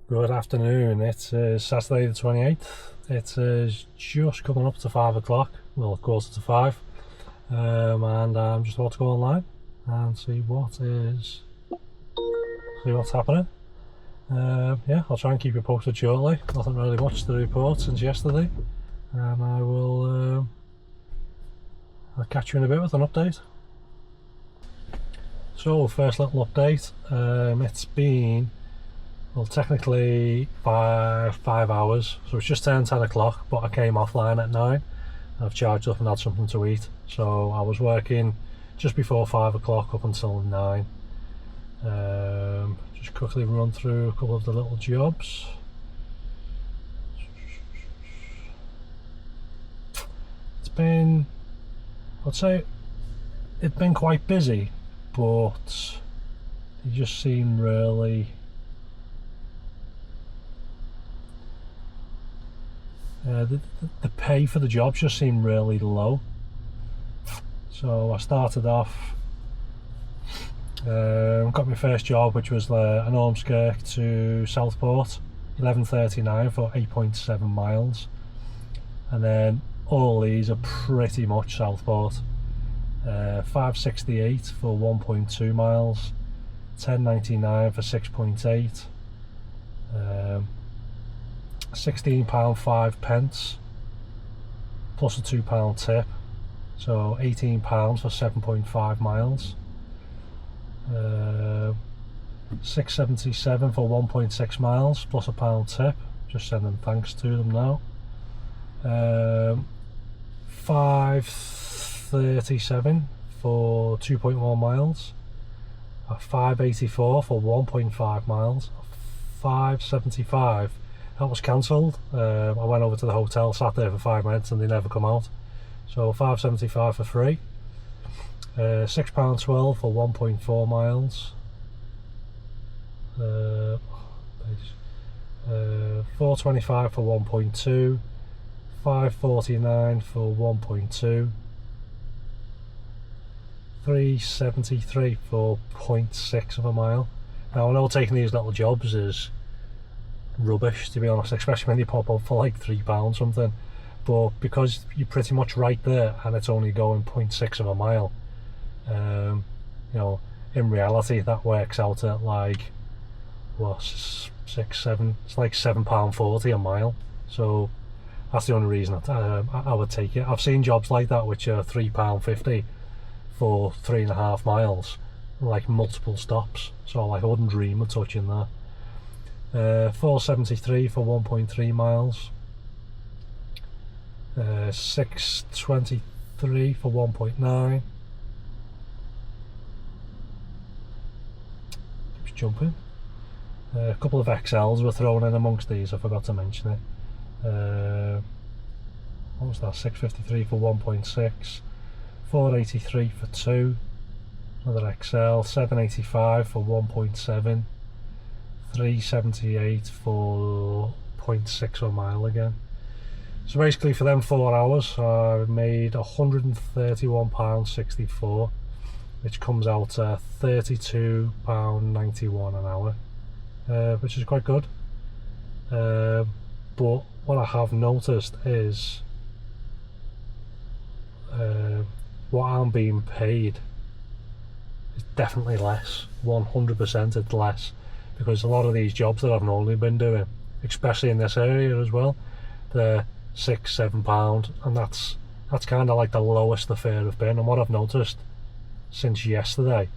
Good afternoon, it is Saturday the 28th, it is just coming up to 5 o'clock, well quarter to 5, and I'm just about to go online and see what's happening. Yeah, I'll try and keep you posted shortly. Nothing really much to report since yesterday, and I'll catch you in a bit with an update. So first little update, it's been, well, technically five hours, so it's just turned 10 o'clock, but I came offline at 9. I've charged up and had something to eat, so I was working just before 5 o'clock up until 9. Just quickly run through a couple of the little jobs. It's been, I'd say it's been quite busy, but they just seem really the pay for the jobs just seemed really low. So I started off, got my first job, which was an Ormskirk to Southport, 11:39 for 8.7 miles, and then all these are pretty much Southport. 5:68 for 1.2 miles, 10.99 for 6.8, £16.05 plus a £2 tip, so £18 for 7.5 miles. 6.77 for 1.6 miles plus a £1 tip, just sending thanks to them now. 5.37 for 2.1 miles, 5.84 for 1.5 miles, 5.75. That was cancelled. I went over to the hotel, sat there for 5 minutes and they never come out. So 5.75 for free. £6.12 for 1.4 miles. 4.25 for 1.2. 5.49 for 1.2. 3.73 for 0.6 of a mile. Now I know taking these little jobs is rubbish, to be honest, especially when you pop up for like £3 something, but because you're pretty much right there and it's only going 0.6 of a mile, you know, in reality that works out at like what, it's like £7.40 a mile. So that's the only reason I would take it. I've seen jobs like that which are £3.50 for 3.5 miles, like multiple stops, so like I wouldn't dream of touching that. 4.73 for 1.3 miles, 6.23 for 1.9. Keeps jumping. A couple of XLs were thrown in amongst these, I forgot to mention it. What was that? 6.53 for 1.6, 4.83 for 2, another XL, 7.85 for 1.7, 3.78 for 0.6 of a mile again. So basically for them 4 hours I made £131.64, which comes out at £32.91 an hour, which is quite good. But what I have noticed is what I'm being paid is definitely less. 100% it's less, because a lot of these jobs that I've normally been doing, especially in this area as well, they're £6-7, and that's kind of like the lowest the fare have been. And what I've noticed since yesterday,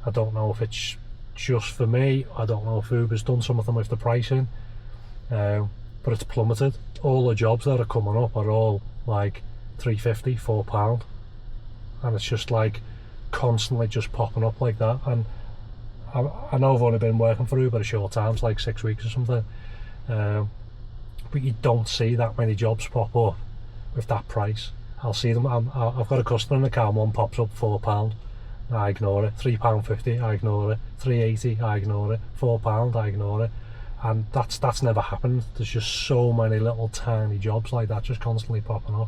I don't know if it's just for me, I don't know if Uber's done something with the pricing, but it's plummeted. All the jobs that are coming up are all like £3.50, £4, and it's just like constantly just popping up like that. And I know I've only been working for Uber a short time, it's like 6 weeks or something, but you don't see that many jobs pop up with that price. I'll see them, I've got a customer in the car, one pops up £4, I ignore it. £3.50, I ignore it. £3.80, I ignore it. £4, I ignore it. And that's never happened. There's just so many little tiny jobs like that just constantly popping up.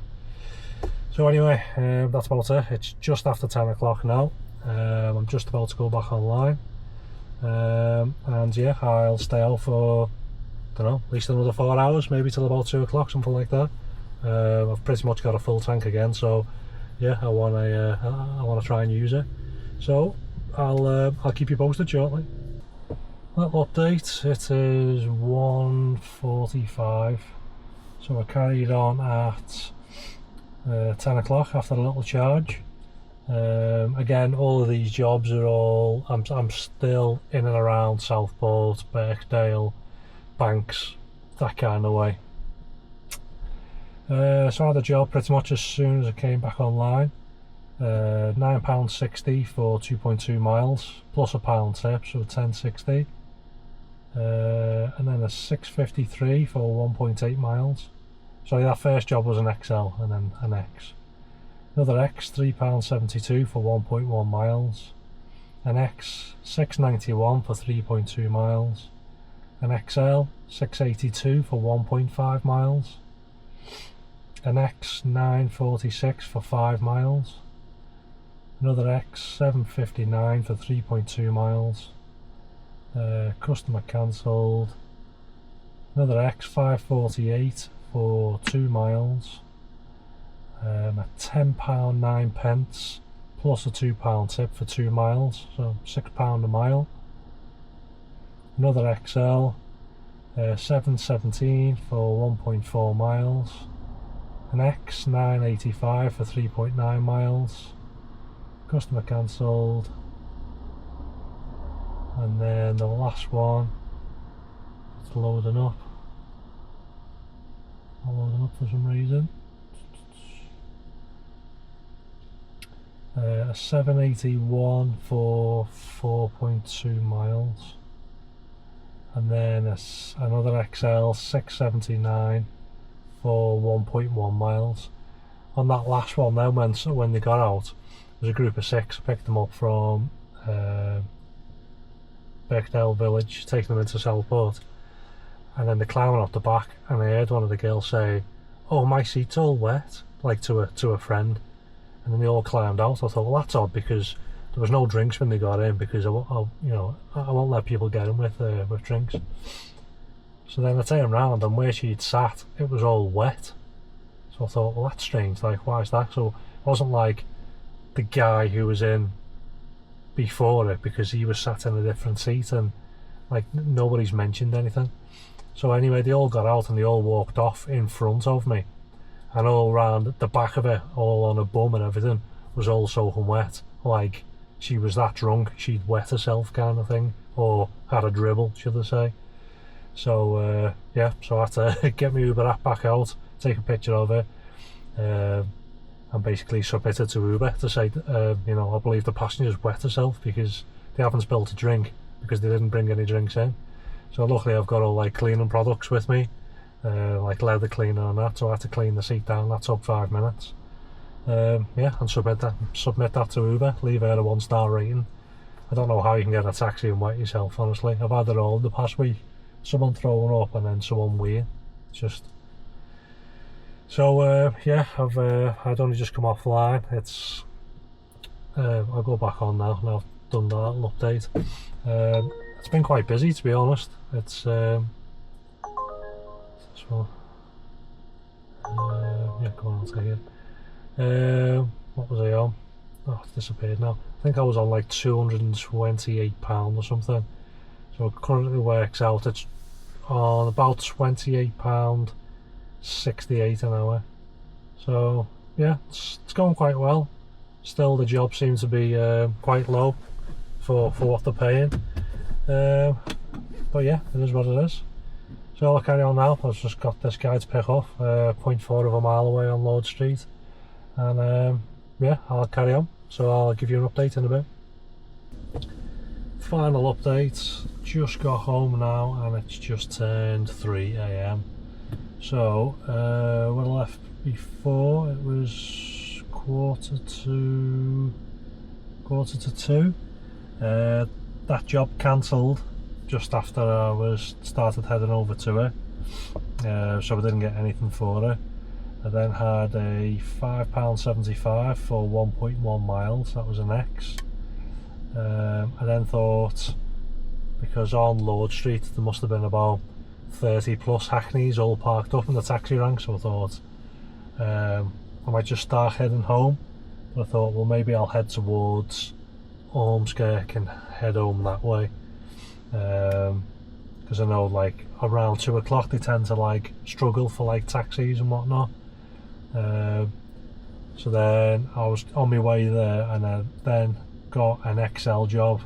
So anyway, that's about it. It's just after 10 o'clock now. I'm just about to go back online. And yeah, I'll stay out for don't know, at least another 4 hours, maybe till about 2 o'clock, something like that. I've pretty much got a full tank again, so yeah, I want to try and use it. So I'll keep you posted shortly. Little update, it is 1:45, so I carried on at 10 o'clock after a little charge. Again, all of these jobs are all, I'm still in and around Southport, Birkdale, Banks, that kind of way. So I had a job pretty much as soon as I came back online. £9.60 for 2.2 miles plus a £1 tip, so £10.60. And then a £6.53 for 1.8 miles. Sorry, that first job was an XL and then an X. Another X, £3.72 for 1.1 miles. An X, £6.91 for 3.2 miles. An XL, £6.82 for 1.5 miles. An X, £9.46 for 5 miles. Another X, £7.59 for 3.2 miles. Customer cancelled. Another X, £5.48 for 2 miles. A £10.09 plus a £2 tip for 2 miles, so £6 a mile. Another XL, £7.17 for 1.4 miles. An X, £9.85 for 3.9 miles. Customer cancelled. And then the last one, it's loading up. Not loading up for some reason. A £7.81 for 4.2 miles. And then another XL, £6.79 for 1.1 miles. On that last one then, when they got out, there was a group of 6. I picked them up from Birkdale village, taking them into Southport, and then they're climbing up the back, and I heard one of the girls say, "Oh, my seat's all wet," like to a friend. And then they all climbed out. I thought, well, that's odd, because there was no drinks when they got in, because I won't let people get in with drinks. So then I turned round, and where she'd sat, it was all wet. So I thought, well, that's strange, like, why is that? So it wasn't like the guy who was in before it, because he was sat in a different seat, and like nobody's mentioned anything. So anyway, they all got out and they all walked off in front of me, and all round the back of it, all on her bum and everything, was all soaking wet, like she was that drunk she'd wet herself, kind of thing, or had a dribble, should I say. So yeah, so I had to get my Uber app back out, take a picture of it, and basically submit it to Uber to say, I believe the passenger's wet herself because they haven't spilled a drink, because they didn't bring any drinks in. So luckily I've got all like cleaning products with me, like leather cleaner and that, so I had to clean the seat down. That took 5 minutes. Yeah, and submit that to Uber, leave her a 1-star rating. I don't know how you can get a taxi and wet yourself, honestly. I've had it all the past week. Someone throwing up and then someone weeing. Just... So yeah, I'd only just come offline. It's I'll go back on now. Now I've done that little update. It's been quite busy, to be honest. It's this one. Yeah, go on, I'll take it. What was I on? Oh, it's disappeared now. I think I was on like £228 or something. So it currently works out, it's on about £28.68 an hour. So yeah, it's going quite well. Still, the job seems to be quite low for what they're paying. But yeah, it is what it is. So I'll carry on now. I've just got this guy to pick off, 0.4 of a mile away on Lord Street. And yeah, I'll carry on. So I'll give you an update in a bit. Final update, just got home now and it's just turned 3 AM. So when I left before, it was quarter to 2. That job cancelled just after I started heading over to it, so I didn't get anything for it. I then had a £5.75 for 1.1 miles, that was an X. I then thought, because on Lord Street there must have been about 30 plus hackneys all parked up in the taxi rank, so I thought I might just start heading home. But I thought, well, maybe I'll head towards Ormskirk and head home that way, because I know like around 2 o'clock they tend to like struggle for like taxis and whatnot. So then I was on my way there, and I then got an XL job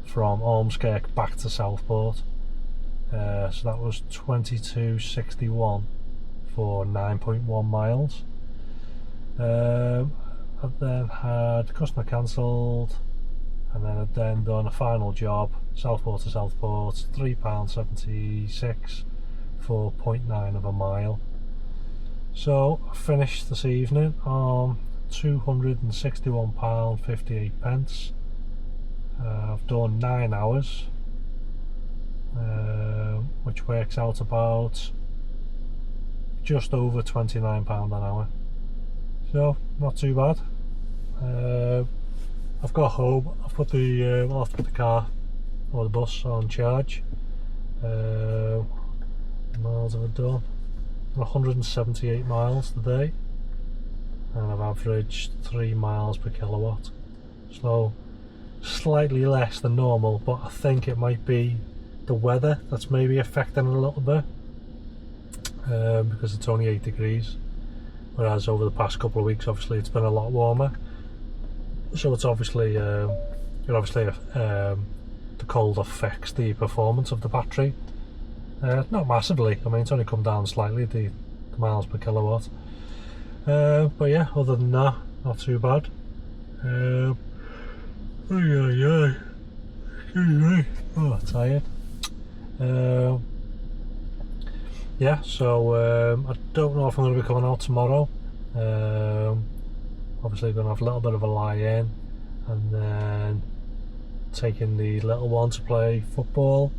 from Ormskirk back to Southport. So that was 22.61 for 9.1 miles. I then had customer cancelled, and then I'd then done a final job, Southport to Southport, £3.76 for 0.9 of a mile. So I finished this evening on £261.58. I've done 9 hours, which works out about just over £29 an hour. So not too bad. I've got home. I've put the I'll have to put the car or the bus on charge. Miles have I done? 178 miles today, and I've averaged 3 miles per kilowatt. So slightly less than normal, but I think it might be the weather that's maybe affecting it a little bit, because it's only 8 degrees, whereas over the past couple of weeks obviously it's been a lot warmer. So it's obviously the cold affects the performance of the battery. Not massively. I mean, it's only come down slightly, the miles per kilowatt. But yeah, other than that, not too bad. Excuse me. Oh, tired. Yeah, so I don't know if I'm going to be coming out tomorrow. Obviously going to have a little bit of a lie in, and then taking the little one to play football.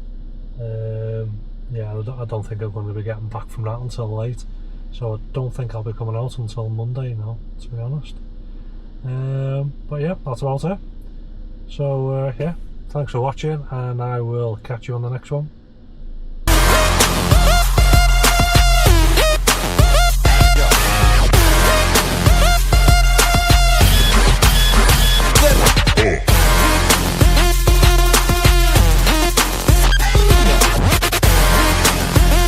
Yeah, I don't think I'm going to be getting back from that until late, so I don't think I'll be coming out until Monday now, to be honest. But yeah, that's about it. So yeah, thanks for watching, and I will catch you on the next one.